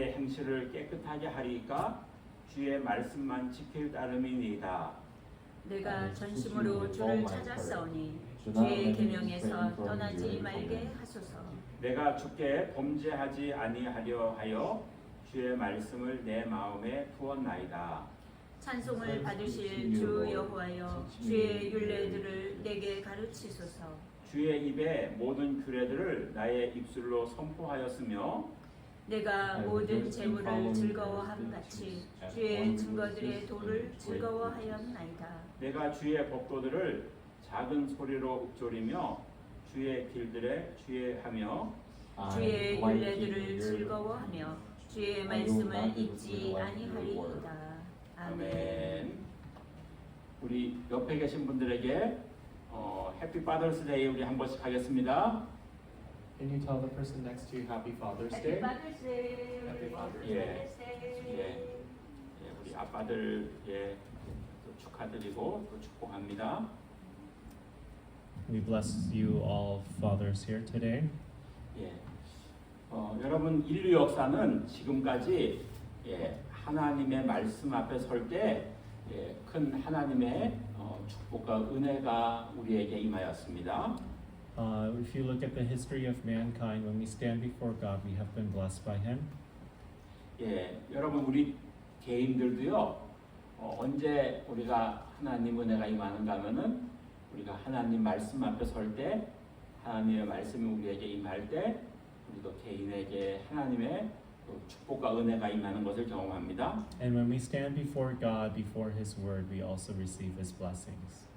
행실을 깨끗하게 하리까 주의 말씀만 지킬 따름이니이다. 내가 전심으로 주를 찾았사오니 주의 계명에서 떠나지 말게 하소서. 내가 주께 범죄하지 아니하려 하여 주의 말씀을 내 마음에 두었나이다. 찬송을 받으실 주 여호와여 주의 율례들을 내게 가르치소서. 주의 입에 모든 규례들을 나의 입술로 선포하였으며 내가 모든 재물을 즐거워함 같이 주의 증거들의 도를 즐거워하였나이다. 내가 주의 법도들을 작은 소리로 읊조리며 주의 길들에 주의하며 주의 율례들을 즐거워하며 주의 말씀을 잊지 아니하리이다. 아멘. 우리 옆에 계신 분들에게 해피 파더스 데이 우리 한 번씩 하겠습니다. Can you tell the person next to you Happy Father's Day? Happy Father's Day. 예, 우리 아빠들 또 축하드리고 또 축복합니다. We bless you all fathers here today. 예, 여러분 인류 역사는 지금까지 하나님의 말씀 앞에 설 때 큰 하나님의 축복과 은혜가 우리에게 임하였습니다. If you look at the history of mankind, when we stand before God, we have been blessed by Him. 여러분 우리 개인들도요. 언제 우리가 하나님 은혜가 임하는가 하면은 우리가 하나님 말씀 앞에 설 때 하나님의 말씀이 우리에게 임할 때 우리도 개인에게 하나님의 축복과 은혜가 임하는 것을 경험합니다. And when we stand before God, before His Word, we also receive His blessings.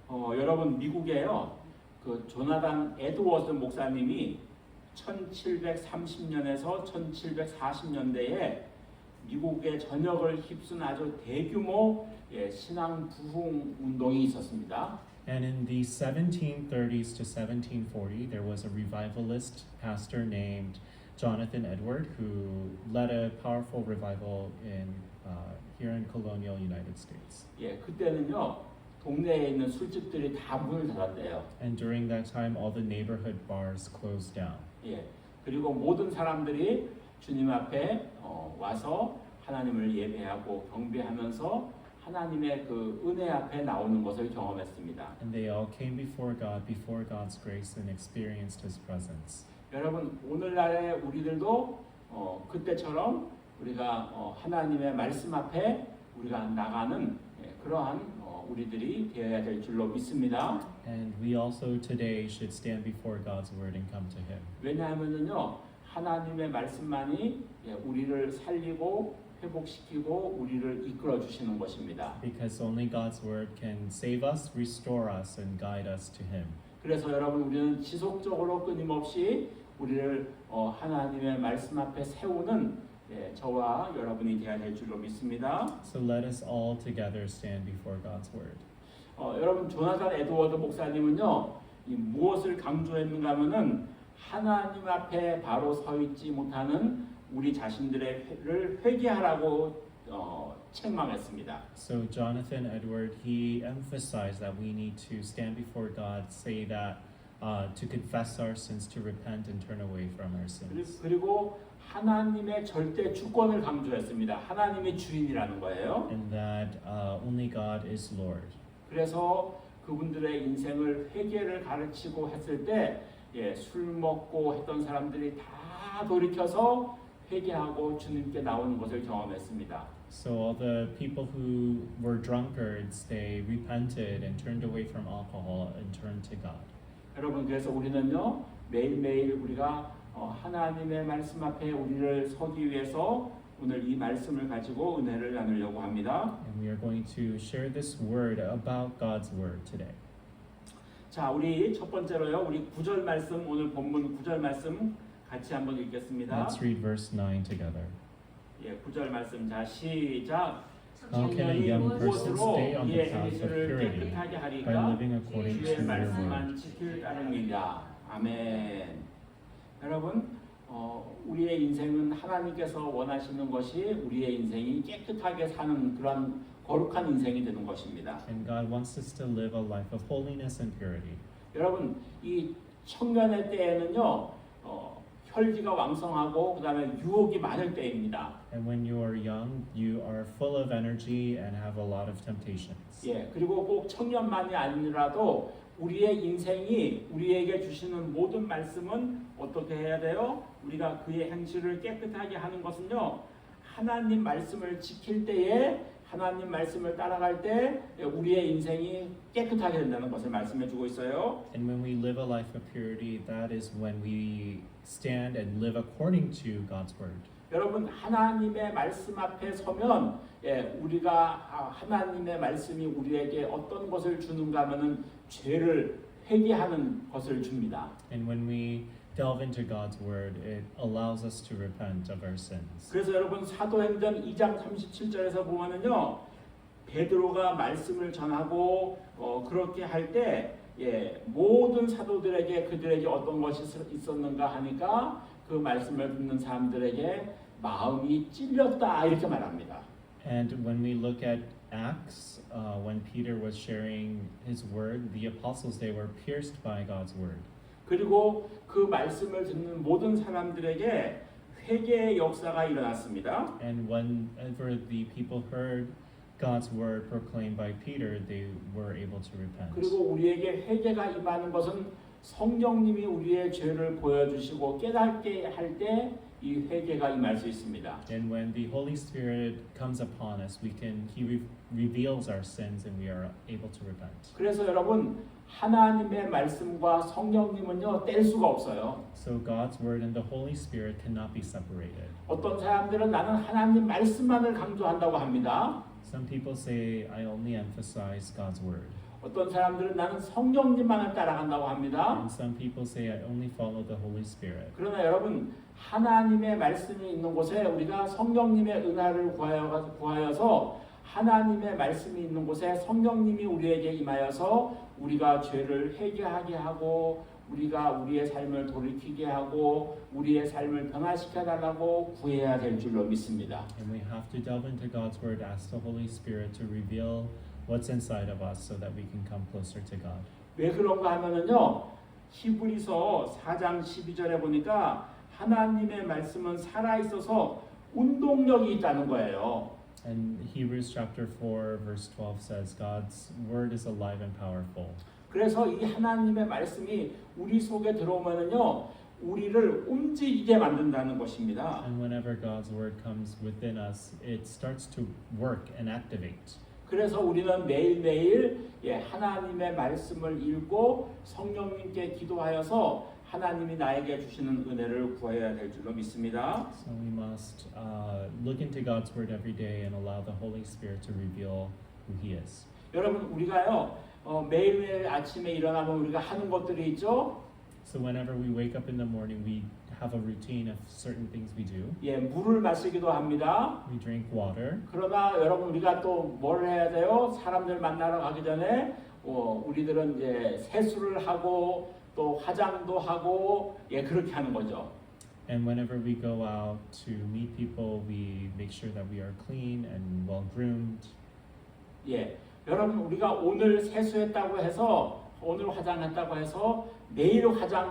여러분 미국에요. 그 조나단 에드워드 목사님이 1730년에서 1740년대에 미국의 전역을 휩쓴 아주 대규모 신앙 부흥 운동이 있었습니다. And in the 1730s to 1740, there was a revivalist pastor named Jonathan Edward who led a powerful revival here in colonial United States. 그때는요 동네에 있는 술집들이 다 문을 닫았대요. And during that time, all the neighborhood bars closed down. 그리고 모든 사람들이 주님 앞에 와서 하나님을 예배하고 경배하면서 하나님의 그 은혜 앞에 나오는 것을 경험했습니다. And they all came before God, before God's grace, and experienced His presence. 여러분 오늘날의 우리들도 그때처럼 우리가 하나님의 말씀 앞에 우리가 나가는 그러한 우리들이 되어야 될 줄로 믿습니다. And we also today should stand before God's word and come to Him. 왜냐하면요 하나님의 말씀만이 우리를 살리고 회복시키고 우리를 이끌어 주시는 것입니다. Because only God's word can save us, restore us, and guide us to Him. 그래서 여러분 우리는 지속적으로 끊임없이 우리를 하나님의 말씀 앞에 세우는 저와 여러분이 되어야 될 줄로 믿습니다. So let us all together stand before God's word. 여러분 조나단 에드워드 목사님은요 이 무엇을 강조했는가 하면은 하나님 앞에 바로 서 있지 못하는 우리 자신들을 회개하라고 책망했습니다. So Jonathan Edward, he emphasized that we need to stand before God, say that to confess our sins, to repent and turn away from our sins. 그리고 하나님의 절대 주권을 강조했습니다. 하나님의 주인이라는 거예요. And that only God is Lord. 그래서 그분들의 인생을 회개를 가르치고 했을 때 술 먹고 했던 사람들이 다 돌이켜서 회개하고 주님께 나오는 것을 경험했습니다. So all the people who were drunkards, they repented and turned away from alcohol and turned to God. 여러분 그래서 우리는요 매일매일 우리가 하나님의 말씀 앞에 우리를 서기 위해서 오늘 이 말씀을 가지고 은혜를 나누려고 합니다. And we are going to share this word about God's word today. 자, 우리 첫 번째로요. 우리 9절 말씀 오늘 본문 9절 말씀 같이 한번 읽겠습니다. Let's read verse 9 together. 9절 말씀 자 시작. How can a young person stay on the 이의 path of 행실을 purity 깨끗하게 by 하리까 living according to 주의 your 말씀만 word? 지킬 따름이다. 아멘. 여러분, 우리의 인생은 하나님께서 원하시는 것이 우리의 인생이 깨끗하게 사는 그런 거룩한 인생이 되는 것입니다. And God wants us to live a life of holiness and purity. 여러분, 이 청년의 때에는요, 혈기가 왕성하고 그다음에 유혹이 많을 때입니다. And when you are young, you are full of energy and have a lot of temptations. 예, 그리고 꼭 청년만이 아니라도 우리의 인생이 우리에게 주시는 모든 말씀은 어떻게 해야 돼요? 우리가 그의 행실을 깨끗하게 하는 것은요. 하나님 말씀을 지킬 때에 하나님 말씀을 따라갈 때 우리의 인생이 깨끗하게 된다는 것을 말씀해 주고 있어요. And when we live a life of purity, that is when we stand and live according to God's word. 여러분 하나님의 말씀 앞에 서면 우리가 하나님의 말씀이 우리에게 어떤 것을 주는가 하면은 죄를 회개하는 것을 줍니다. And when we delve into God's word, it allows us to repent of our sins. 그래서 여러분 사도행전 2장 37절에서 보면은요. 베드로가 말씀을 전하고 그렇게 할 때 모든 사도들에게 그들에게 어떤 것이 있었는가 하니까 그 말씀을 듣는 사람들에게 마음이 찔렸다 이렇게 말합니다. And when we look at Acts, when Peter was sharing his word, the apostles, they were pierced by God's word. 그리고 그 말씀을 듣는 모든 사람들에게 회개의 역사가 일어났습니다. And whenever the people heard God's word proclaimed by Peter, they were able to repent. 그리고 우리에게 회개가 임하는 것은 성령님이 우리의 죄를 보여주시고 깨닫게 할 때 이 회개가 임할 수 있습니다. And when the Holy Spirit comes upon us, He reveals our sins and we are able to repent. 그래서 여러분 하나님의 말씀과 성령님은요 뗄 수가 없어요. So God's word and the Holy Spirit cannot be separated. 어떤 사람들은 나는 하나님 말씀만을 강조한다고 합니다. Some people say, I only emphasize God's word. 어떤 사람들은 나는 성령님만을 따라간다고 합니다. And some people say, I only follow the Holy Spirit. 그러나 여러분 하나님의 말씀이 있는 곳에 우리가 성령님의 은혜를 구하여서 하나님의 말씀이 있는 곳에 성령님이 우리에게 임하여서 우리가 죄를 회개하게 하고 우리가 우리의 삶을 돌이키게 하고 우리의 삶을 변화시켜 달라고 구해야 될 줄로 믿습니다. And we have to delve into God's word, ask the Holy Spirit to reveal what's inside of us so that we can come closer to God. 왜 그런가 하면은요. 히브리서 4장 12절에 보니까 하나님의 말씀은 살아 있어서 운동력이 있다는 거예요. And Hebrews chapter 4 verse 12 says God's word is alive and powerful. 그래서 이 하나님의 말씀이 우리 속에 들어오면은요. 우리를 움직이게 만든다는 것입니다. And whenever God's word comes within us, it starts to work and activate. 그래서 우리는 매일매일 하나님의 말씀을 읽고 성령님께 기도하여서 하나님이 나에게 주시는 은혜를 구해야 될 줄로 믿습니다. So we must look into God's word every day and allow the Holy Spirit to reveal who He is. 여러분 우리가요 매일매일 아침에 일어나면 우리가 하는 것들이 있죠. So whenever we wake up in the morning, we have a routine of certain things we do. 물을 마시기도 합니다. We drink water. 그러나 여러분 우리가 또 뭘 해야 돼요? 사람들 만나러 가기 전에 우리들은 이제 세수를 하고 또 화장도 하고 그렇게 하는 거죠. And whenever we go out to meet people, we make sure that we are clean and well groomed. 여러분 우리가 오늘 세수했다고 해서 오늘 화장했다고 해서 내일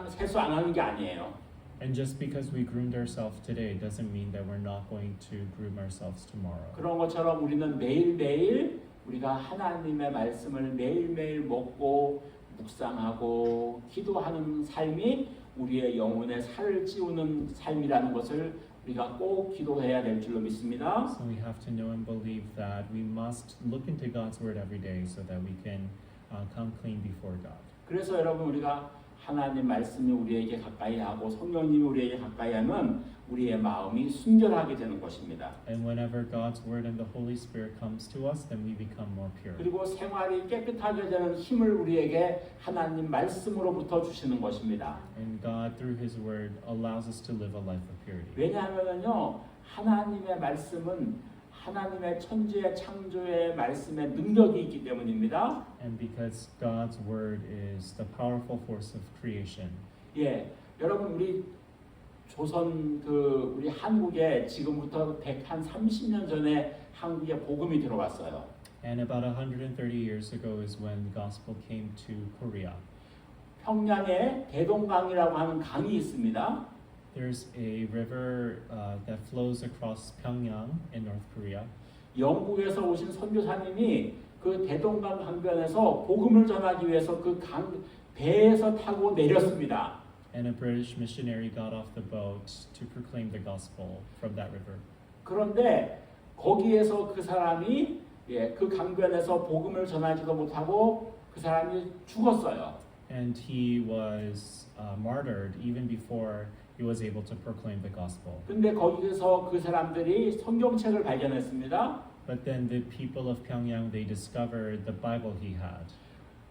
세수 안 하는 게 아니에요. And just because we groomed ourselves today doesn't mean that we're not going to groom ourselves tomorrow. 그런 것처럼 우리는 매일매일 우리가 하나님의 말씀을 매일매일 먹고 묵상하고 기도하는 삶이 우리의 영혼의 살을 찌우는 삶이라는 것을 우리가 꼭 기도해야 될 줄로 믿습니다. So we have to know and believe that we must look into God's word every day so that we can come clean before God. 그래서 여러분 우리가 하나님 말씀이 우리에게 가까이 하고 성령님이 우리에게 가까이 하면 우리의 마음이 순결하게 되는 것입니다. And whenever God's word and the Holy Spirit comes to us, then we become more pure. 그리고 생활이 깨끗하게 되는 힘을 우리에게 하나님 말씀으로부터 주시는 것입니다. And God, through His word, allows us to live a life of purity. 왜냐하면요 하나님의 말씀은 하나님의 천지의 창조의 말씀에 능력이 있기 때문입니다. And because God's word is the powerful force of creation. 여러분 우리 조선 우리 한국에 지금부터 130년 전에 한국에 복음이 들어왔어요. And about 130 years ago is when the gospel came to Korea. 평양에 대동강이라고 하는 강이 있습니다. There's a river that flows across Pyongyang in North Korea. 영국에서 오신 선교사님이 그 대동강 강변에서 복음을 전하기 위해서 그 배에서 타고 내렸습니다. And a British missionary got off the boat to proclaim the gospel from that river. 그런데 거기에서 그 사람이 그 강변에서 복음을 전하지도 못하고 그 사람이 죽었어요. And he was martyred even before he was able to proclaim the gospel. 근데 거기에서 그 사람들이 성경책을 발견했습니다. But then the people of Pyongyang, they discovered the Bible he had.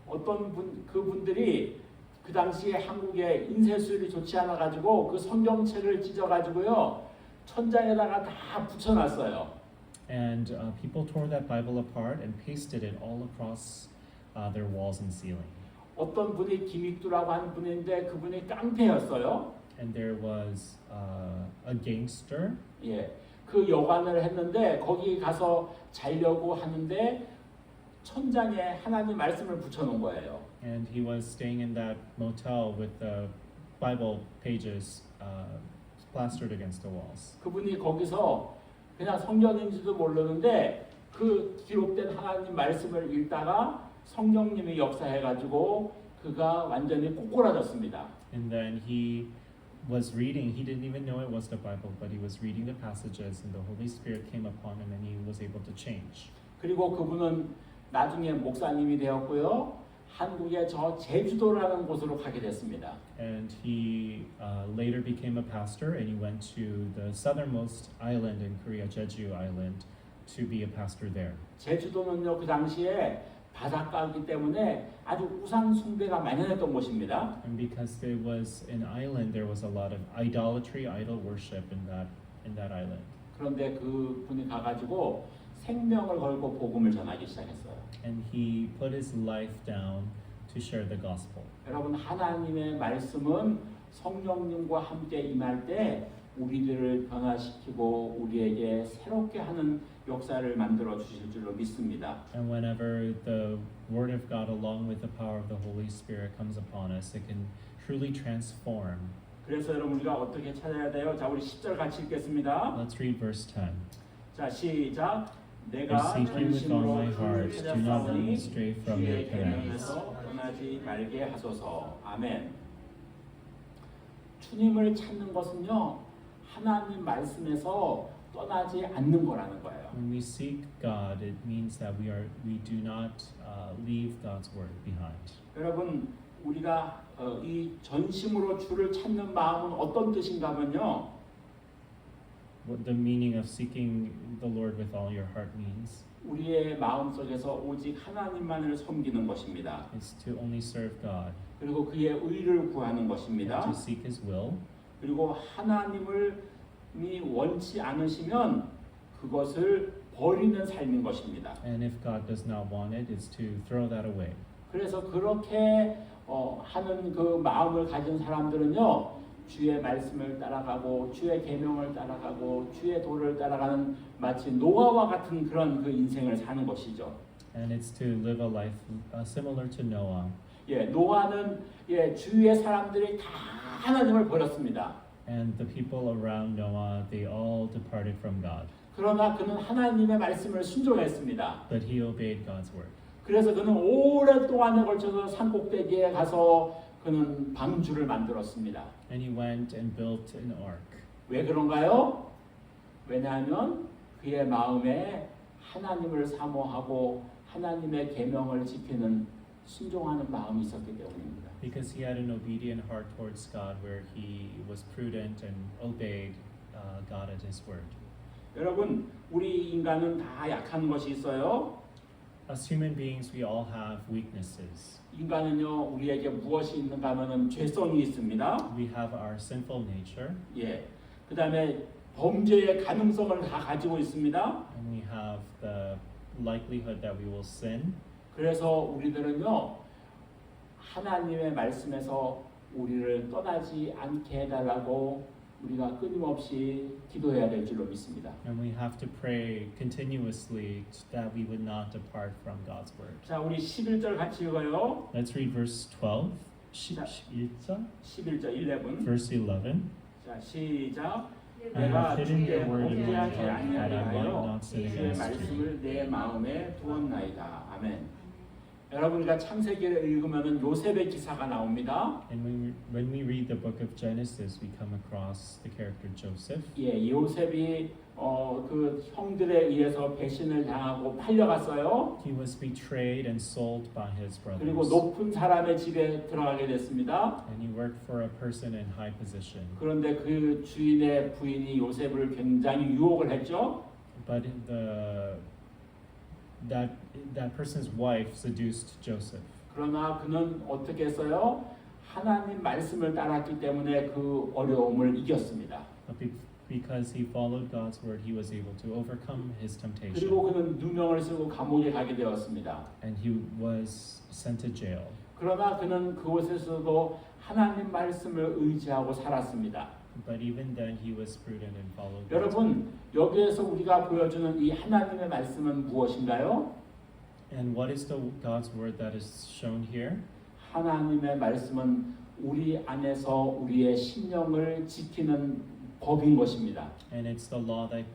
어떤 그분들이 그 당시에 한국의 인쇄술이 좋지 않아 가지고 그 성경책을 찢어 가지고요 천장에다가 다 붙여놨어요. And people tore that Bible apart and pasted it all across their walls and ceiling. 어떤 분이 김익두라고 하는 분인데 그분이 깡패였어요. And there was a gangster. 예, 그 여관을 했는데 거기 가서 자려고 하는데 천장에 하나님 말씀을 붙여놓은 거예요. And he was staying in that motel with the Bible pages plastered against the walls. 그분이 거기서 그냥 성경인지도 모르는데 그 기록된 하나님 말씀을 읽다가 성령님이 역사해가지고 그가 완전히 꼬꾸라졌습니다. And then he was reading, he didn't even know it was the Bible, but he was reading the passages and the Holy Spirit came upon him and he was able to change. 그리고 그분은 나중에 목사님이 되었고요. 한국의 저 제주도라는 곳으로 가게 됐습니다. And he later became a pastor and he went to the southernmost island in Korea, Jeju Island, to be a pastor there. 제주도는요 그 당시에 바닷가이기 때문에 아주 우상 숭배가 만연했던 곳입니다. And because it was an island, there was a lot of idolatry, idol worship in that island. 그런데 그 분이 가가지고 생명을 걸고 복음을 전하기 시작했어요. And he put his life down to share the gospel. 여러분 하나님의 말씀은 성령님과 함께 임할 때 우리들을 변화시키고 우리에게 새롭게 하는 역사를 만들어 주실 줄로 믿습니다. And whenever the word of God along with the power of the Holy Spirit comes upon us, it can truly transform. 그래서 여러분 우리가 어떻게 찾아야 돼요? 자, 우리 10절 같이 읽겠습니다. Let's read verse 10. 자, 시작. I 내가 seek you with all 전심으로 my heart. 주를 Do not let me 찾았사오니 stray from your 주의 commandments. 계명에서 떠나지 말게 하소서. 아멘. 주님을 찾는 것은요 하나님 말씀에서 떠나지 않는 거라는 거예요. When we seek God, it means that we do not leave God's word behind. 여러분 우리가 이 전심으로 주를 찾는 마음은 어떤 뜻인가면요. What the meaning of seeking the Lord with all your heart means 우리의 마음 속에서 오직 하나님만을 섬기는 것입니다. is to only serve God 그리고 그의 의를 구하는 and 것입니다. to seek His will. 그리고 하나님을 원치 않으시면 그것을 버리는 삶인 것입니다. And if God does not want it, it's to throw that away. 그래서 그렇게 하는 그 마음을 가진 사람들은요 주의 말씀을 따라가고 주의 계명을 따라가고 주의 도를 따라가는 마치 노아와 같은 그런 그 인생을 사는 것이죠. And it's to live a life similar to Noah. 예, 노아는 주위의 사람들이 다 하나님을 버렸습니다. And the people around Noah, they all departed from God. 그러나 그는 하나님의 말씀을 순종했습니다. But he obeyed God's word. 그래서 그는 오랫동안에 걸쳐서 산꼭대기에 가서 그는 방주를 만들었습니다. And he went and built an ark. 왜 그런가요? 왜냐하면 그의 마음에 하나님을 사모하고 하나님의 계명을 지키는 순종하는 마음이 있었기 때문입니다. Because he had an obedient heart towards God where he was prudent and obeyed God at his word. 여러분, 우리 인간은 다 약한 것이 있어요. As human beings, we all have weaknesses. 인간은요, 우리에게 무엇이 있는가 하면은 죄성이 있습니다. We have our sinful nature, 예. 그다음에 범죄의 가능성을 다 가지고 있습니다. and we have the likelihood that we will sin. 그래서 우리들은요, 하나님의 말씀에서 우리를 떠나지 않게 해달라고 우리가 끊임없이 기도해야 될 줄로 믿습니다. And we have to pray continuously that we would not depart from God's word. 자, 우리 11절 같이 읽어요. Let's read verse 12. 11절? 11절 11. Verse 11. 자, 시작. I 내가 have hidden 주의 your word in my 범죄하지 heart that I might 아니하여 not sin 주의 against you. 말씀을 내 마음에 두었나이다. 아멘. 여러분 우리가 창세기를 읽으면은 요셉의 기사가 나옵니다. And when we read the book of Genesis, we come across the character Joseph. 예, 요셉이 그 형들에 의해서 배신을 당하고 팔려갔어요. He was betrayed and sold by his 그리고 brothers. 높은 사람의 집에 들어가게 됐습니다. And he worked for a person in high position. 그런데 그 주인의 부인이 요셉을 굉장히 유혹을 했죠. But that person's wife seduced Joseph. 그러나 그는 어떻게 했어요? 하나님 말씀을 따랐기 때문에 그 어려움을 이겼습니다. But because he followed God's word, he was able to overcome his temptation. 그리고 그는 누명을 쓰고 감옥에 가게 되었습니다. And he was sent to jail. 그러나 그는 그곳에서도 하나님 말씀을 의지하고 살았습니다. But even then, he was prudent and followed God's word. 여러분, 여기에서 우리가 보여주는 이 하나님의 말씀은 무엇인가요? And what is God's word that is shown here? 하나님의 말씀은 우리 안에서 우리의 신령을 지키는 법인 것입니다. And it's the law that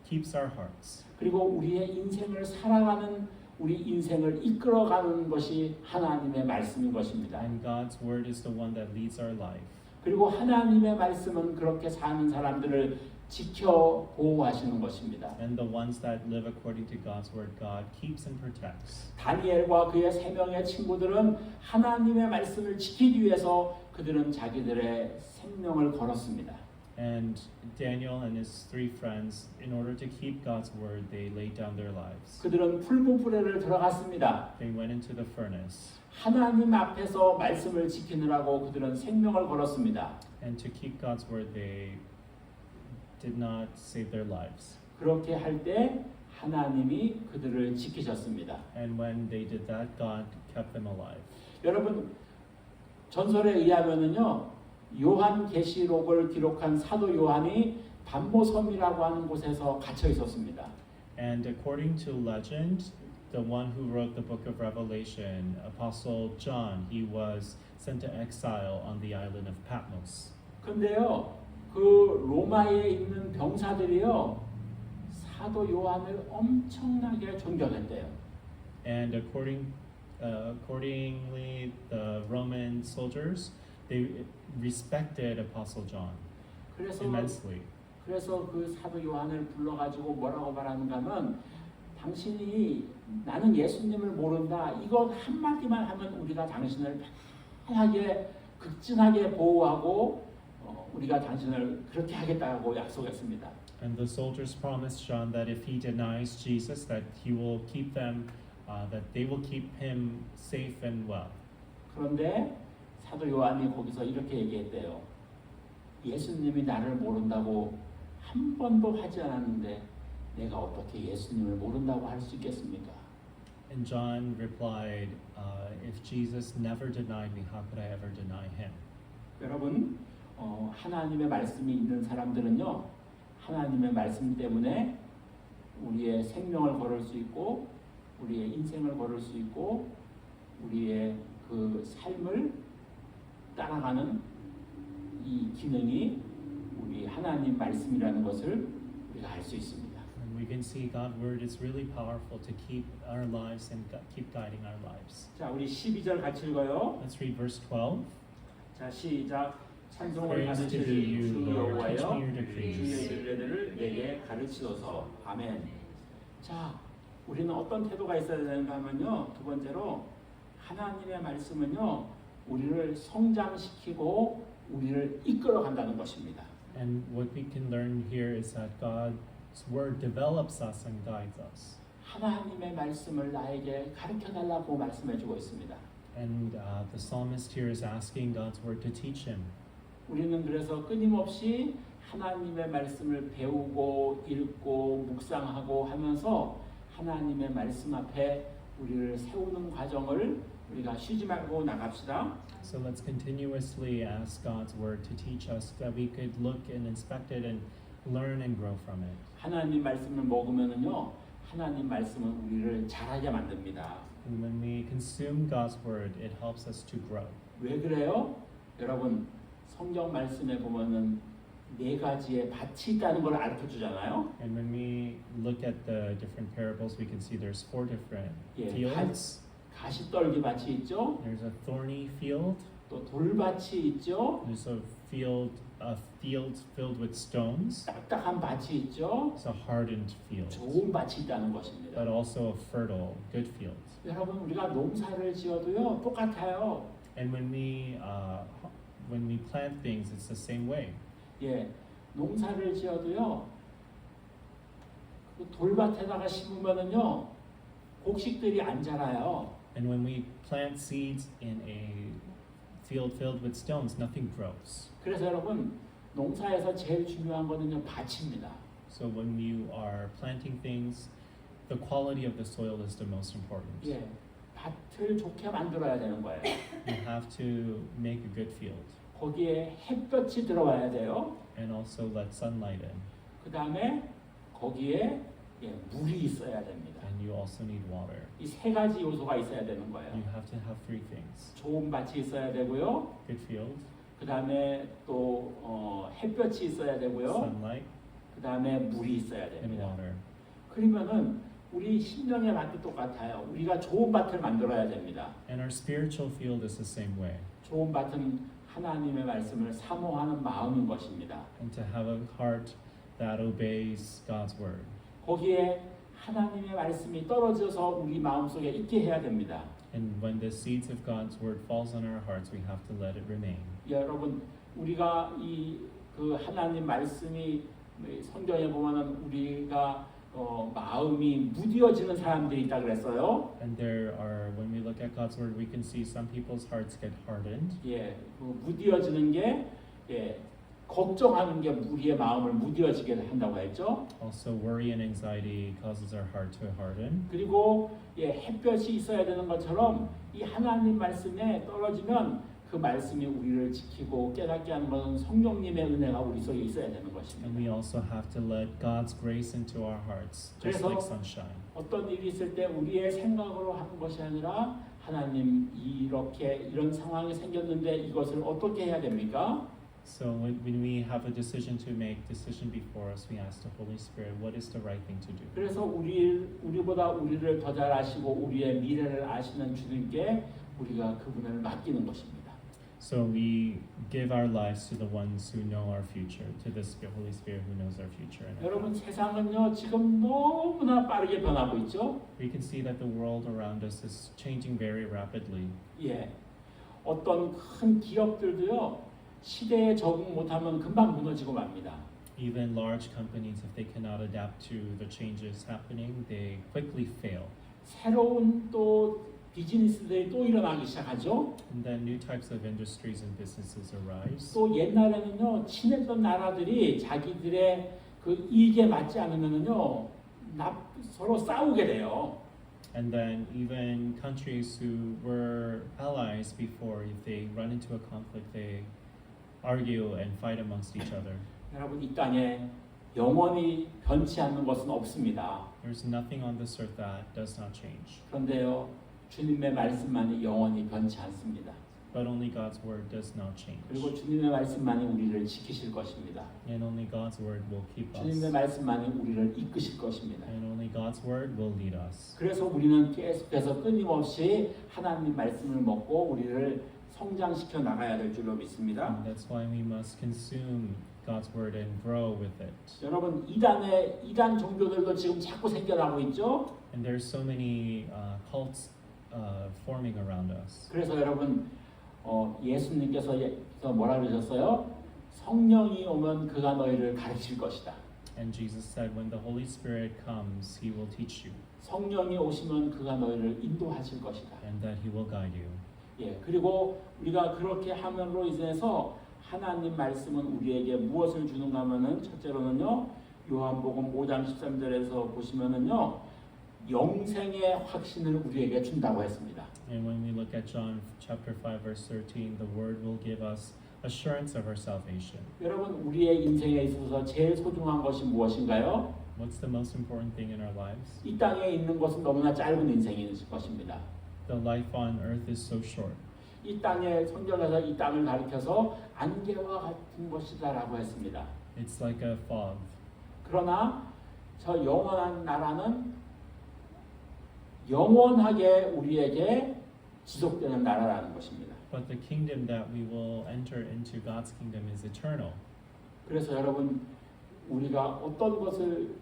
keeps our hearts. 그리고 우리의 인생을 살아가는 우리 인생을 이끌어가는 것이 하나님의 말씀인 것입니다. And God's word is the one that leads our life. 그리고 하나님의 말씀은 그렇게 사는 사람들을 지켜 보호하시는 것입니다. And the ones that live according to God's word, God keeps and protects. 다니엘과 그의 세 명의 친구들은 하나님의 말씀을 지키기 위해서 그들은 자기들의 생명을 걸었습니다. And Daniel and his three friends, in order to keep God's word, they laid down their lives. 그들은 풀무불에를 들어갔습니다. They went into the furnace. 하나님 앞에서 말씀을 지키느라고 그들은 생명을 걸었습니다. And to keep God's word, they did not save their lives. 그렇게 할 때 하나님이 그들을 지키셨습니다. And when they did that, God kept them alive. 여러분 전설에 의하면은요. 요한계시록을 기록한 사도 요한이 반모섬이라고 하는 곳에서 갇혀 있었습니다. And according to legend, the one who wrote the book of Revelation, Apostle John, he was sent to exile on the island of Patmos. 근데요, 그 로마에 있는 병사들이요, 사도 요한을 엄청나게 존경했대요. And accordingly, the Roman soldiers, they respected Apostle John immensely. 그래서 그 사도 요한을 불러가지고 뭐라고 말하는가면 당신이 나는 예수님을 모른다. 이거 한마디만 하면 우리가 당신을 편하게 극진하게 보호하고 우리가 당신을 그렇게 하겠다고 약속했습니다. And the soldiers promised John that if he denies Jesus, that he will keep them, that they will keep him safe and well. 그런데 사도 요한이 거기서 이렇게 얘기했대요. 예수님이 나를 모른다고 한 번도 하지 않았는데 내가 어떻게 예수님을 모른다고 할 수 있겠습니까? And John replied, if Jesus never denied me, how could I ever deny him? 여러분, 하나님의 말씀이 있는 사람들은요, 하나님의 말씀 때문에 우리의 생명을 걸을 수 있고, 우리의 인생을 걸을 수 있고, 우리의 그 삶을 따라가는 이 기능이 우리 하나님 말씀이라는 것을 우리가 알 수 있습니다. And we can see God's word is really powerful to keep our lives and keep guiding our lives. 자, 우리 12절 같이 읽어요. Let's read verse 12. 자, 시작. 찬송을 Praise to 받으시리 you, 주 Lord. Teach 여호와여, me your decrees. 주의 윤례들을 내게 가르치소서. 아멘. 자, 우리는 어떤 태도가 있어야 되는가 하면요. 두 번째로 하나님의 말씀은요. 우리를 성장시키고 우리를 이끌어 간다는 것입니다. And what we can learn here is that God's word develops us and guides us. 하나님의 말씀을 나에게 가르쳐 달라고 말씀해 주고 있습니다. And the psalmist here is asking God's word to teach him. 우리는 그래서 끊임없이 하나님의 말씀을 배우고 읽고 묵상하고 하면서 하나님의 말씀 앞에 우리를 세우는 과정을 우리가 쉬지 말고 나갑시다. So let's continuously ask God's word to teach us that we could look and inspect it and learn and grow from it. 하나님 말씀을 먹으면은요, 하나님 말씀은 우리를 자라게 만듭니다. And when we consume God's word, it helps us to grow. 왜 그래요? 여러분, 성경 말씀에 보면은 네 가지의 밭이 있다는 걸 알려 주잖아요. And when we look at the different parables, we can see there's 4 different 예, fields. 가시떨기 밭이 있죠. There's a thorny field. 또 돌밭이 있죠. There's a field filled with stones. 딱딱한 밭이 있죠. It's a hardened field, 좋은 밭이 있다는 것입니다. but also a fertile, good field. 여러분 우리가 농사를 지어도요 똑같아요. And when we plant things, it's the same way. 예, 농사를 지어도요 그 돌밭에다가 심으면은요 곡식들이 안 자라요. And when we plant seeds in a field filled with stones, nothing grows. 그래서 여러분 농사에서 제일 중요한 거는요 밭입니다. So when you are planting things, the quality of the soil is the most important. 예, 밭을 좋게 만들어야 되는 거예요. You have to make a good field 거기에 햇볕이 들어와야 돼요. and also let sunlight in. 그 다음에 거기에 예, 물이 있어야 됩니다. And you also need water. 이 세 가지 요소가 있어야 되는 거예요. You have to have 3 things. 좋은 밭이 있어야 되고요. Good field, 그 다음에 또 햇볕이 있어야 되고요. sunlight, 그 다음에 물이 있어야 and 됩니다. water. 그러면은 우리 심령의 밭도 똑같아요. 우리가 좋은 밭을 만들어야 됩니다. And our spiritual field is the same way. 좋은 밭은 하나님의 말씀을 사모하는 마음인 것입니다. And to have a heart that obeys God's word. 거기에 하나님의 말씀이 떨어져서 우리 마음속에 있게 해야 됩니다. And when the seeds of God's word falls on our hearts, we have to let it remain. 여러분 우리가 이 그 하나님 말씀이 성경에 보면은 우리가 마음이 무뎌지는 사람들이 있다 그랬어요. And there are, when we look at God's word, we can see some people's hearts get hardened. 예, 그 무뎌지는 게 예, 걱정하는 게 우리의 마음을 무뎌지게 한다고 했죠. Also, worry and anxiety causes our heart to harden. 그리고 예, 햇볕이 있어야 되는 것처럼 이 하나님 말씀에 떨어지면 그 말씀이 우리를 지키고 깨닫게 하는 것은 성령님의 은혜가 우리 속에 있어야 되는 And we 것입니다. also have to let God's grace into our hearts, just 그래서 like sunshine. 어떤 일이 있을 때 우리의 생각으로 하는 것이 아니라 하나님 이렇게 이런 상황이 생겼는데 이것을 어떻게 해야 됩니까? So when we have a decision to make, decision before us, we ask the Holy Spirit, what is the right thing to do? 그래서 우리보다 우리를 더 잘 아시고 우리의 미래를 아시는 주님께 우리가 그분을 맡기는 것입니다. So we give our lives to the ones who know our future, to the Holy Spirit who knows our future. And our 여러분 세상은요 지금 너무나 빠르게 변하고 있죠. we can see that the world around us is changing very rapidly. 예, 어떤 큰 기업들도요 시대에 적응 못하면 금방 무너지고 맙니다. Even large companies, if they cannot adapt to the changes happening, they quickly fail. 새로운 또 비즈니스들이 또 일어나기 시작하죠. And then new types of industries and businesses arise. 또 옛날에는요 친했던 나라들이 자기들의 그 이익에 맞지 않으면은요 서로 싸우게 돼요. And then even countries who were allies before, if they run into a conflict, they argue and fight amongst each other. 여러분 이 땅에 영원히 변치 않는 것은 없습니다. There's nothing on this earth that does not change. 그런데요 주님의 말씀만이 영원히 변치 않습니다. But only God's word does not change. 그리고 주님의 말씀만이 우리를 지키실 것입니다. And only God's word will keep 주님의 us. 말씀만이 우리를 이끄실 것입니다. And only God's word will lead us. 그래서 우리는 계속해서 끊임없이 하나님 말씀을 먹고 우리를 성장시켜 나가야 될 줄로 믿습니다. And that's why we must consume God's word and grow with it. 여러분 이단 종교들도 지금 자꾸 생겨나고 있죠. And there's so many cults forming around us. 그래서 여러분 예수님께서 뭐라 그러셨어요? 성령이 오면 그가 너희를 가르칠 것이다. And Jesus said, when the Holy Spirit comes, He will teach you, 성령이 오시면 그가 너희를 인도하실 것이다. and that He will guide you. 예, 그리고 우리가 그렇게 함으로 인해서 하나님 말씀은 우리에게 무엇을 주는가 하면은 첫째로는요. 요한복음 5장 13절에서 보시면은요. 영생의 확신을 우리에게 준다고 했습니다. And when we look at John chapter 5 verse 13, the word will give us assurance of our salvation. 여러분 우리의 인생에 있어서 제일 소중한 것이 무엇인가요? What's the most important thing in our lives? 이 땅에 있는 것은 너무나 짧은 인생인 것입니다. The life on earth is so short. 이 땅에 성경에서 이 땅을 가리켜서 안개와 같은 것이다라고 했습니다. It's like a fog. 그러나 저 영원한 나라는 영원하게 우리에게 지속되는 나라라는 것입니다. But the kingdom that we will enter into, God's kingdom, is eternal. 그래서 여러분 우리가 어떤 것을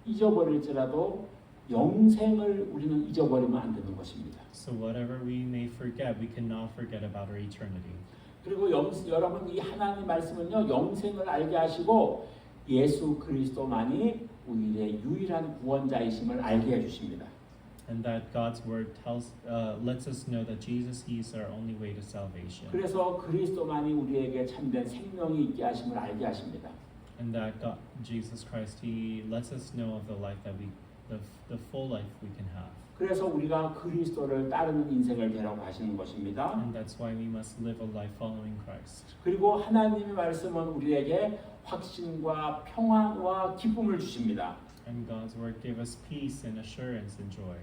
잊어버릴지라도 영생을 우리는 잊어버리면 안 되는 것입니다. So whatever we may forget, we cannot forget about our eternity. 그리고 여러분 이 하나님 말씀은요 영생을 알게 하시고 예수 그리스도만이 우리의 유일한 구원자이심을 알게 해주십니다. And that God's word lets us know that Jesus, He is our only way to salvation. 그래서 그리스도만이 우리에게 참된 생명이 있게 하심을 알게 하십니다. And that God, Jesus Christ, He lets us know of the life that the full life we can have. 그래서 우리가 그리스도를 따르는 인생을 되라고 하시는 것입니다. And that's why we must live a life following Christ. 그리고 하나님의 말씀은 우리에게 확신과 평안과 기쁨을 주십니다. And God's word gave us peace and assurance and joy.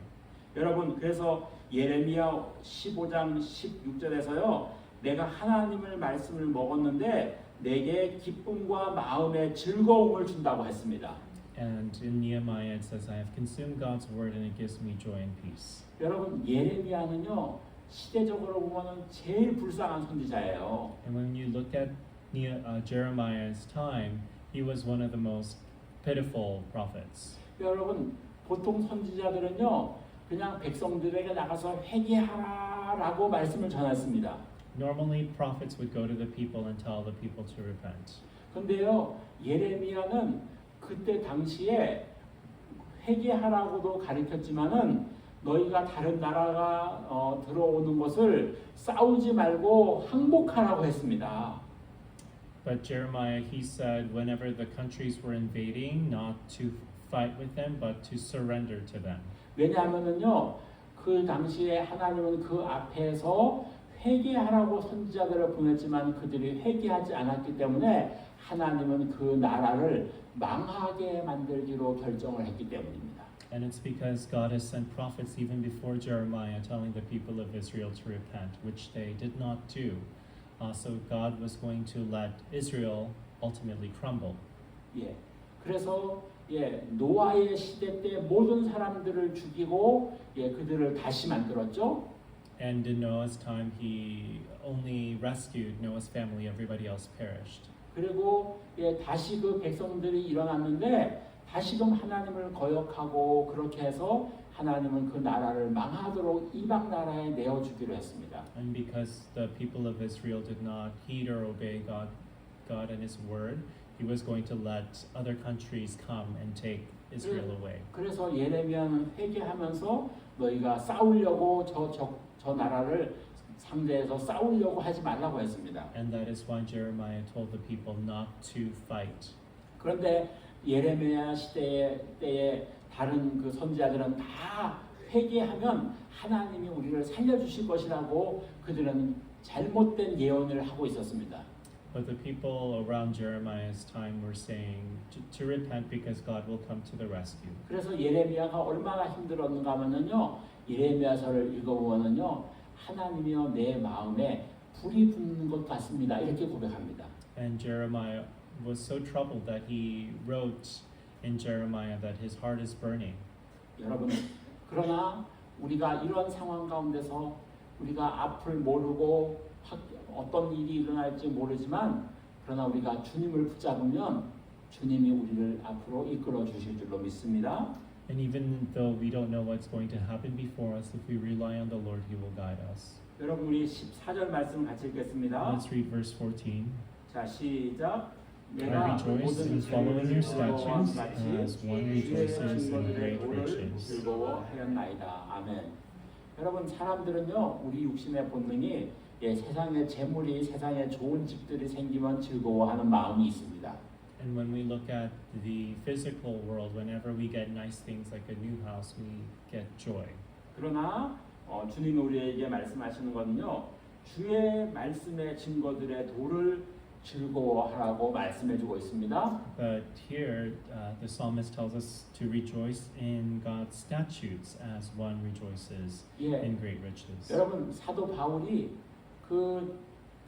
여러분 그래서 예레미야 15장 16절에서요 내가 하나님의 말씀을 먹었는데 내게 기쁨과 마음의 즐거움을 준다고 했습니다. And in Nehemiah it says, I have consumed God's word and it gives me joy and peace. 여러분 예레미야는요 시대적으로 보면은 제일 불쌍한 선지자예요. And when you look at Jeremiah's time, he was one of the most pitiful prophets. 여러분 보통 선지자들은요 그냥 백성들에게 나가서 회개하라라고 말씀을 전했습니다. Normally prophets would go to the people and tell the people to repent. 근데요 예레미야는 그때 당시에 회개하라고도 가르쳤지만은 너희가 다른 나라가 들어오는 것을 싸우지 말고 항복하라고 했습니다. But Jeremiah, he said, whenever the countries were invading, not to fight with them, but to surrender to them. 왜냐하면은요 그 당시에 하나님은 그 앞에서 회개하라고 선지자들을 보냈지만 그들이 회개하지 않았기 때문에 하나님은 그 나라를 망하게 만들기로 결정을 했기 때문입니다. And it's because God has sent prophets even before Jeremiah telling the people of Israel to repent, which they did not do. So God was going to let Israel ultimately crumble. 예, 그래서 노아의 시대 때 모든 사람들을 죽이고 그들을 다시 만들었죠. And in Noah's time, he only rescued Noah's family. Everybody else perished. 그리고 다시 그 백성들이 일어났는데 다시금 하나님을 거역하고 그렇게 해서 하나님은 그 나라를 망하도록 이방 나라에 내어주기로 했습니다. And because the people of Israel did not heed or obey God and His word, He was going to let other countries come and take Israel away. 그래서 예레미야는 회개하면서 너희가 싸우려고 저 나라를 상대해서 싸우려고 하지 말라고 했습니다. And that is why Jeremiah told the people not to fight. 그런데 예레미야 때에 다른 그 선지자들은 다 회개하면 하나님이 우리를 살려주실 것이라고 그들은 잘못된 예언을 하고 있었습니다. But the people around Jeremiah's time were saying to repent because God will come to the rescue. 그래서 예레미야가 얼마나 힘들었는가 하면요, 예레미야서를 읽어보면요, 하나님이여 내 마음에 불이 붙는 것 같습니다. 이렇게 고백합니다. And Jeremiah was so troubled that he wrote in Jeremiah that his heart is burning. 여러분, 그러나 우리가 이런 상황 가운데서 우리가 앞을 모르고 어떤 일이 일어날지 모르지만 그러나 우리가 주님을 붙잡으면 주님이 우리를 앞으로 이끌어 주실 줄로 믿습니다. And even though we don't know what's going to happen before us, if we rely on the Lord, He will guide us. 여러분 우리 14절 말씀 같이 읽겠습니다. Let's read verse 14. 자, 시작. I rejoice in following your statutes as one rejoices in great riches. 즐거워하였나이다. 아멘. 여러분 사람들은요 우리 육신의 본능이 세상에 재물이 세상에 좋은 집들이 생기면 즐거워하는 마음이 있습니다. And when we look at the physical world, whenever we get nice things like a new house, we get joy. 그러나 주님이 우리에게 말씀하시는 것은요 주의 말씀의 증거들의 도를 즐거워하라고 말씀해주고 있습니다. But here, the psalmist tells us to rejoice in God's statutes as one rejoices in great riches. 여러분 사도 바울이 그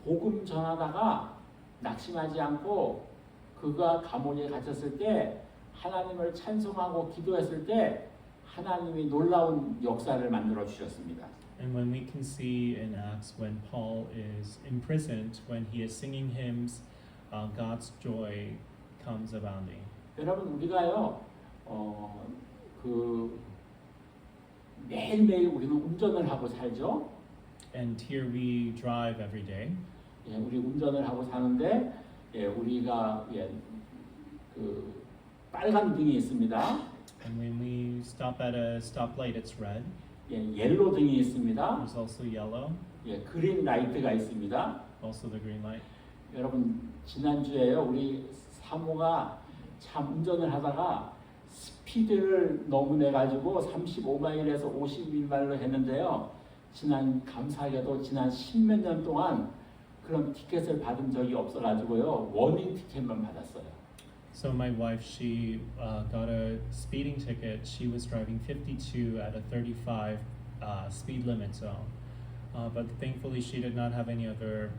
복음 전하다가 낙심하지 않고 그가 감옥에 갇혔을 때 하나님을 찬송하고 기도했을 때 하나님이 놀라운 역사를 만들어 주셨습니다. And when we can see in Acts when Paul is imprisoned, when he is singing hymns, God's joy comes abounding. 여러분 우리가요 그 매일매일 우리는 운전을 하고 살죠. And here we drive every day. 예, 우리 운전을 하고 사는데 예, 우리가 그 빨간 등이 있습니다. And when we stop at a stoplight, it's red. 예, 옐로 등이 있습니다. There's also yellow, 예, 그린 라이트가 있습니다. also the green light. 여러분 지난주에요 우리 사모가 참 운전을 하다가 스피드를 너무 내가지고 35마일에서 51마일로 했는데요. 감사하게도 지난 10몇 년 동안 그런 티켓을 받은 적이 없어가지고요. 워닝 티켓만 받았어요. So my wife, she got a speeding ticket. She was driving 52 at a 35 speed limit zone. But thankfully she did not have any other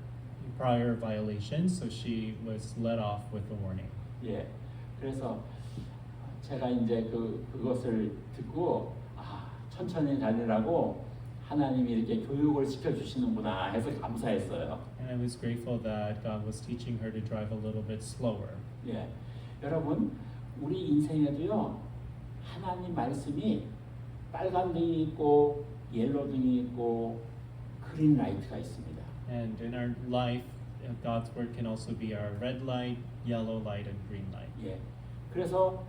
prior violations, so she was let off with a warning. 예, 그래서 제가 이제 그것을 듣고 천천히 다니라고 하나님이 이렇게 교육을 시켜주시는구나 해서 감사했어요. And I was grateful that God was teaching her to drive a little bit slower. 예, 여러분 우리 인생에도요 하나님 말씀이 빨간 등이 있고 옐로 등이 있고 그린 라이트가 있습니다. And in our life, God's word can also be our red light, yellow light, and green light. 예, 그래서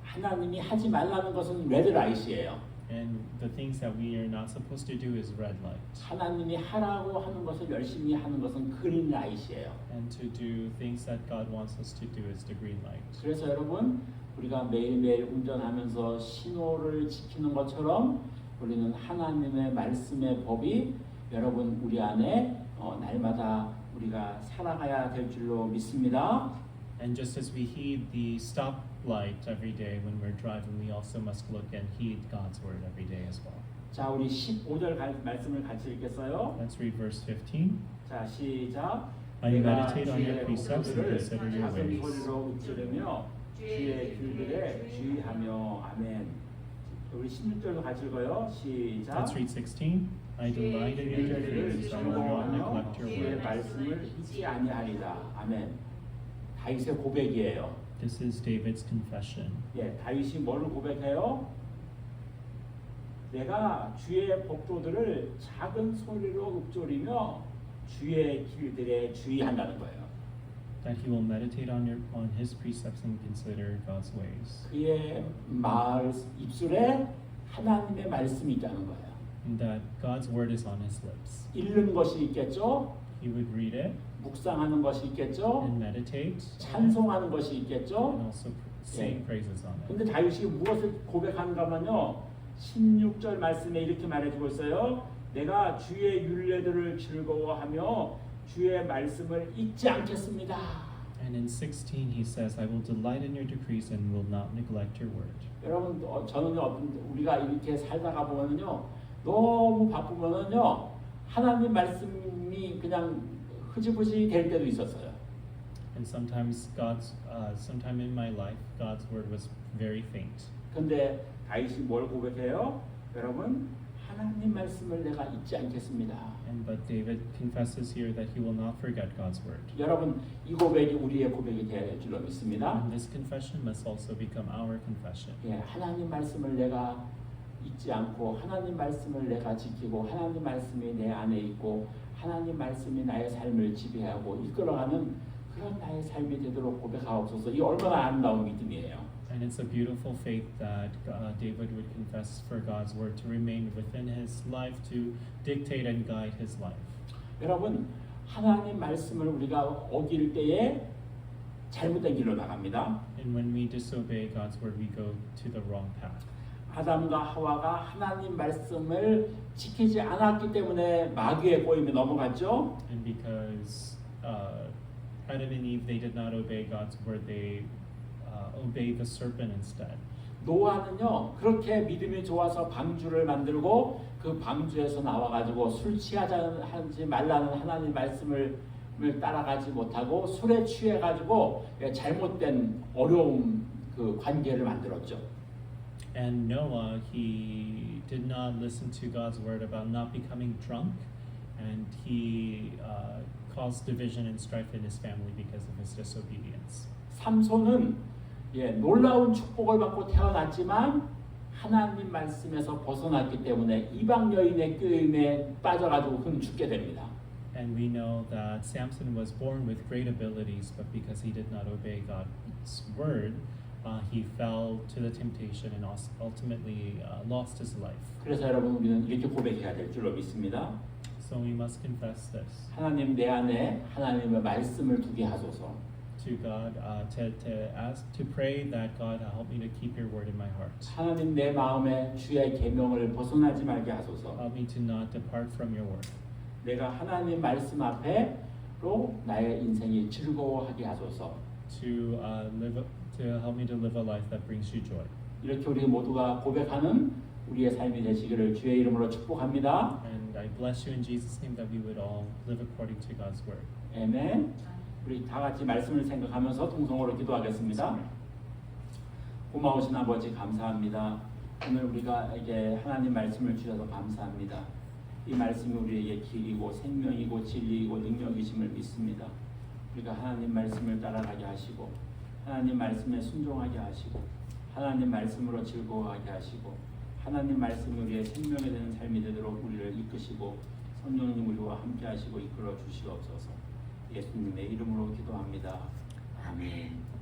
하나님이 하지 말라는 것은 레드 라이트예요. And the things that we are not supposed to do is red light. 하나님이 하라고 하는 것을 열심히 하는 것은 그린 라이트예요. And to do things that God wants us to do is the green light. 그래서 여러분 우리가 매일매일 운전하면서 신호를 지키는 것처럼 우리는 하나님의 말씀의 법이 여러분 우리 안에 날마다 우리가 살아가야 될 줄로 믿습니다. And just as we heed the stop light every day when we're driving, we also must look and heed God's word every day as well. 자, 우리 15절 말씀을 같이 읽겠어요. Let's read verse 15. 자, 시작. I 내가 meditate on your 주의 precepts and 법도들을 consider your 작은 ways. 소리로 우찌르며 주의 길들에 주의하며 아멘. 우리 16절도 같이 읽어요. 시작. Let's read 16. I delight in your decrees, I will not neglect your 주의 word. 말씀을 잊지 아니하리라. 아멘. 다윗의 고백이에요. This is David's confession. 예, 다윗이 뭐를 고백해요? 내가 주의 법도들을 작은 소리로 읊조리며 주의 길들에 주의한다는 거예요. That he will meditate on his precepts and consider God's ways. 그의 입술에 하나님의 말씀이 있다는 거예요. And that God's word is on his lips. 읽는 것이 있겠죠? He would read it 묵상하는 것이 있겠죠? and meditate 찬송하는 것이 and 있겠죠? also sing praises on it. 근데 다윗이 무엇을 고백하는가면요. 16절 말씀에 이렇게 말해주고 있어요. 내가 주의 율례들을 즐거워하며 주의 말씀을 잊지 않겠습니다. And in 16 he says, I will delight in your decrees and will not neglect your word. 여러분 저는 우리가 이렇게 살다가 보면요 너무 바쁘면은요 하나님 말씀이 그냥 흐지부지 될 때도 있었어요. And sometimes sometime in my life, God's word was very faint. 근데 다윗이 뭘 고백해요? 여러분 하나님 말씀을 내가 잊지 않겠습니다. But David confesses here that he will not forget God's word. 여러분 이 고백이 우리의 고백이 될 줄로 믿습니다. And this confession must also become our confession. 예, 하나님 말씀을 내가 잊지 않고 하나님 말씀을 내가 지키고 하나님 말씀이 내 안에 있고 하나님 말씀이 나의 삶을 지배하고 이끌어가는 그런 나의 삶이 되도록 고백하옵소서. 이 얼마나 아름다운 믿음이에요. And it's a beautiful faith that David would confess for God's word to remain within his life, to dictate and guide his life. 여러분 하나님 말씀을 우리가 어길 때에 잘못된 길로 나갑니다. And when we disobey God's word, we go to the wrong path. 아담과 하와가 하나님 말씀을 지키지 않았기 때문에 마귀의 꼬임에 넘어갔죠. And because Adam and Eve, they did not obey God's word, they obeyed the serpent instead. 노아는요 그렇게 믿음이 좋아서 방주를 만들고 그 방주에서 나와가지고 술 취하지 말라는 하나님 말씀을 따라가지 못하고 술에 취해 가지고 잘못된 어려움 그 관계를 만들었죠. And Noah, he did not listen to God's word about not becoming drunk, and he caused division and strife in his family because of his disobedience. 삼손은 놀라운 축복을 받고 태어났지만 하나님 말씀에서 벗어났기 때문에 이방 여인의 꾀임에 빠져가지고 그는 죽게 됩니다. And we know that Samson was born with great abilities, but because he did not obey God's word, he fell to the temptation and ultimately lost his life. 그래서 여러분 우리는 이렇게 고백해야 될 줄로 믿습니다. So we must confess this 하나님 내 안에 하나님의 말씀을 두게 하소서. to God, to pray that God help me to keep your word in my heart. 하나님 내 마음에 주의 계명을 벗어나지 말게 하소서. Help me to not depart from your word. 내가 하나님 말씀 앞에로 나의 인생이 즐거워하게 하소서. To help me to live a life that brings you joy. 이렇게 우리 모두가 고백하는 우리의 삶이 되시기를 주의 이름으로 축복합니다. And I bless you in Jesus' name that we would all live according to God's word. 아멘. 우리 다 같이 말씀을 생각하면서 통성으로 기도하겠습니다. 고마우신 아버지 감사합니다. 오늘 우리가 이게 하나님 말씀을 주셔서 감사합니다. 이 말씀이 우리에게 길이고 생명이고 진리이고 능력이심을 믿습니다. 우리가 하나님 말씀을 따라가게 하시고 하나님 말씀에 순종하게 하시고 하나님 말씀으로 즐거워하게 하시고 하나님 말씀이 우리의 생명이 되는 삶이 되도록 우리를 이끄시고 성령님 우리와 함께 하시고 이끌어 주시옵소서. 예수님의 이름으로 기도합니다. 아멘.